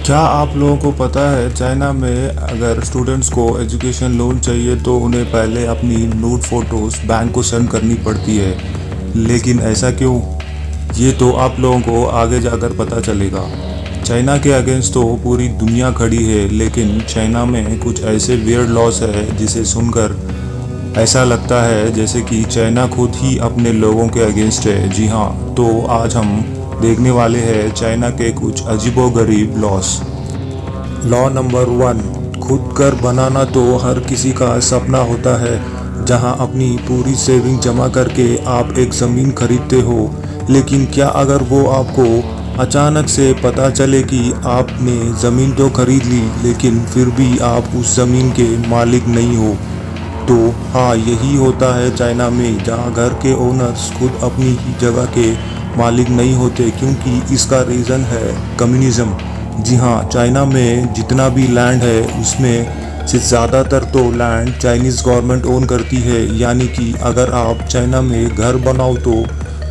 क्या आप लोगों को पता है चाइना में अगर स्टूडेंट्स को एजुकेशन लोन चाहिए तो उन्हें पहले अपनी नूड फ़ोटोज़ बैंक को सेंड करनी पड़ती है। लेकिन ऐसा क्यों? ये तो आप लोगों को आगे जाकर पता चलेगा। चाइना के अगेंस्ट तो पूरी दुनिया खड़ी है, लेकिन चाइना में कुछ ऐसे वियर्ड लॉस है जिसे सुनकर ऐसा लगता है जैसे कि चाइना खुद ही अपने लोगों के अगेंस्ट है। जी हाँ, तो आज हम देखने वाले हैं चाइना के कुछ अजीबोगरीब लॉस। लॉ नंबर 1, खुद घर बनाना तो हर किसी का सपना होता है, जहां अपनी पूरी सेविंग जमा करके आप एक ज़मीन खरीदते हो। लेकिन क्या अगर वो आपको अचानक से पता चले कि आपने ज़मीन तो खरीद ली, लेकिन फिर भी आप उस ज़मीन के मालिक नहीं हो? तो हाँ, यही होता है चाइना में, जहाँ घर के ओनर्स खुद अपनी ही जगह के मालिक नहीं होते, क्योंकि इसका रीज़न है कम्युनिज़्म। जी हाँ, चाइना में जितना भी लैंड है उसमें से ज़्यादातर तो लैंड चाइनीज़ गवर्नमेंट ओन करती है। यानी कि अगर आप चाइना में घर बनाओ तो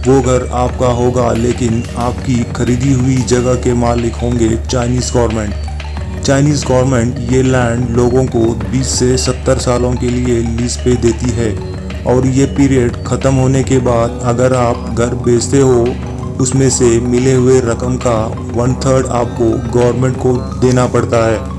वो घर आपका होगा, लेकिन आपकी खरीदी हुई जगह के मालिक होंगे चाइनीज़ गवर्नमेंट। चाइनीज़ गवर्नमेंट ये लैंड लोगों को 20 से 70 सालों के लिए लीज पे देती है, और ये पीरियड ख़त्म होने के बाद अगर आप घर बेचते हो, उसमें से मिले हुए रकम का 1/3 आपको गवर्नमेंट को देना पड़ता है।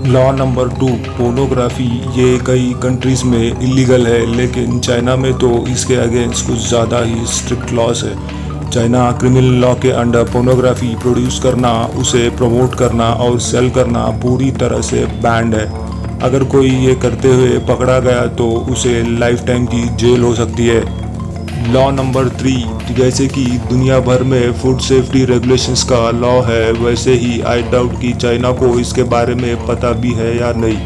Law number 2, pornography. ये कई कंट्रीज़ में इलीगल है, लेकिन चाइना में तो इसके अगेंस्ट कुछ ज़्यादा ही स्ट्रिक्ट लॉस है। चाइना क्रिमिनल लॉ के अंडर पोर्नोग्राफी प्रोड्यूस करना, उसे प्रमोट करना और सेल करना पूरी तरह से बैंड है। अगर कोई ये करते हुए पकड़ा गया तो उसे लाइफ टाइम की जेल हो सकती है। लॉ नंबर 3, जैसे कि दुनिया भर में फूड सेफ्टी रेगुलेशंस का लॉ है, वैसे ही आई डाउट कि चाइना को इसके बारे में पता भी है या नहीं,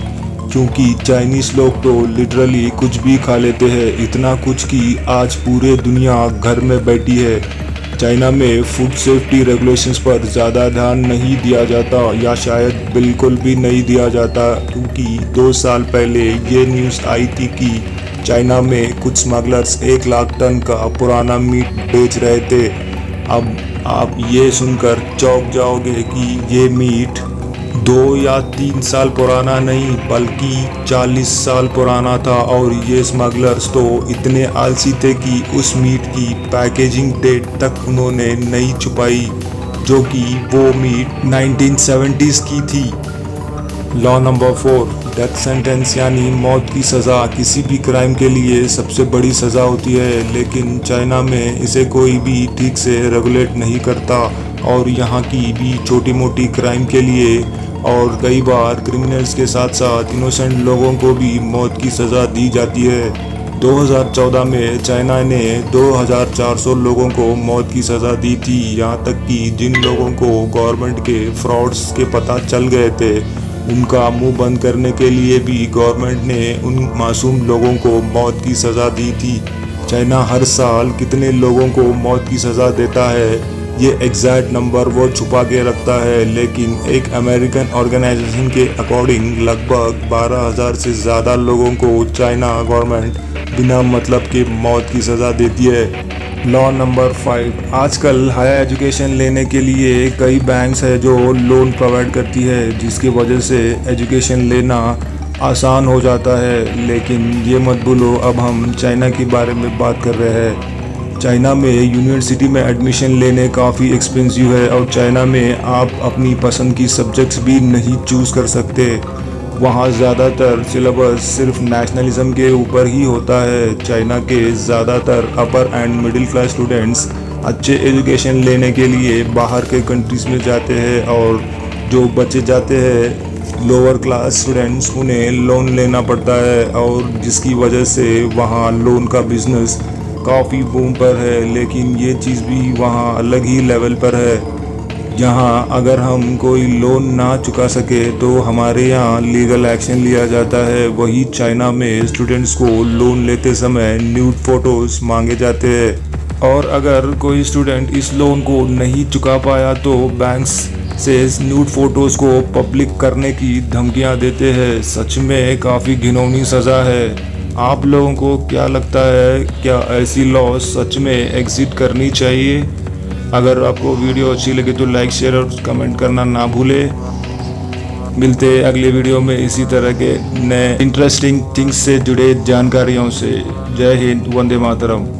क्योंकि चाइनीज़ लोग तो लिटरली कुछ भी खा लेते हैं। इतना कुछ कि आज पूरे दुनिया घर में बैठी है। चाइना में फूड सेफ्टी रेगुलेशंस पर ज़्यादा ध्यान नहीं दिया जाता, या शायद बिल्कुल भी नहीं दिया जाता, क्योंकि 2 साल पहले ये न्यूज़ आई थी कि चाइना में कुछ स्मगलर्स 1 लाख टन का पुराना मीट बेच रहे थे। अब आप ये सुनकर चौंक जाओगे कि ये मीट 2 या 3 साल पुराना नहीं, बल्कि 40 साल पुराना था, और ये स्मगलर्स तो इतने आलसी थे कि उस मीट की पैकेजिंग डेट तक उन्होंने नहीं छुपाई, जो कि वो मीट 1970s की थी। लॉ नंबर 4, डेथ सेंटेंस यानी मौत की सज़ा किसी भी क्राइम के लिए सबसे बड़ी सज़ा होती है, लेकिन चाइना में इसे कोई भी ठीक से रेगुलेट नहीं करता, और यहाँ की भी छोटी मोटी क्राइम के लिए और कई बार क्रिमिनल्स के साथ साथ इनोसेंट लोगों को भी मौत की सज़ा दी जाती है। 2014 में चाइना ने 2400 लोगों को मौत की सज़ा दी थी, यहाँ तक कि जिन लोगों को गवर्नमेंट के फ्रॉड्स के पता चल गए थे, उनका मुंह बंद करने के लिए भी गवर्नमेंट ने उन मासूम लोगों को मौत की सज़ा दी थी। चाइना हर साल कितने लोगों को मौत की सज़ा देता है, ये एग्जैक्ट नंबर वो छुपा के रखता है, लेकिन एक अमेरिकन ऑर्गेनाइजेशन के अकॉर्डिंग लगभग 12,000 से ज़्यादा लोगों को चाइना गवर्नमेंट बिना मतलब के मौत की सज़ा देती है। लॉ नंबर 5, आजकल हायर एजुकेशन लेने के लिए कई बैंक्स है जो लोन प्रोवाइड करती है, जिसकी वजह से एजुकेशन लेना आसान हो जाता है। लेकिन ये मत भूलो, अब हम चाइना के बारे में बात कर रहे हैं। चाइना में यूनिवर्सिटी में एडमिशन लेने काफ़ी एक्सपेंसिव है, और चाइना में आप अपनी पसंद की सब्जेक्ट्स भी नहीं चूज़ कर सकते। वहाँ ज़्यादातर सिलेबस सिर्फ नेशनलिज्म के ऊपर ही होता है। चाइना के ज़्यादातर अपर एंड मिडिल क्लास स्टूडेंट्स अच्छे एजुकेशन लेने के लिए बाहर के कंट्रीज़ में जाते हैं, और जो बच्चे जाते हैं लोअर क्लास स्टूडेंट्स, उन्हें लोन लेना पड़ता है, और जिसकी वजह से वहाँ लोन का बिज़नेस काफ़ी बूम पर है। लेकिन ये चीज़ भी वहाँ अलग ही लेवल पर है। यहाँ अगर हम कोई लोन ना चुका सके तो हमारे यहाँ लीगल एक्शन लिया जाता है। वही चाइना में स्टूडेंट्स को लोन लेते समय न्यूड फोटोज़ मांगे जाते हैं, और अगर कोई स्टूडेंट इस लोन को नहीं चुका पाया तो बैंक्स से न्यूड फोटोज़ को पब्लिक करने की धमकियाँ देते हैं। सच में काफ़ी घिनौनी सज़ा है। आप लोगों को क्या लगता है, क्या ऐसी लॉ सच में एग्जिस्ट करनी चाहिए? अगर आपको वीडियो अच्छी लगे तो लाइक शेयर और कमेंट करना ना भूलें। मिलते हैं अगले वीडियो में इसी तरह के नए इंटरेस्टिंग थिंग्स से जुड़े जानकारियों से। जय हिंद, वंदे मातरम।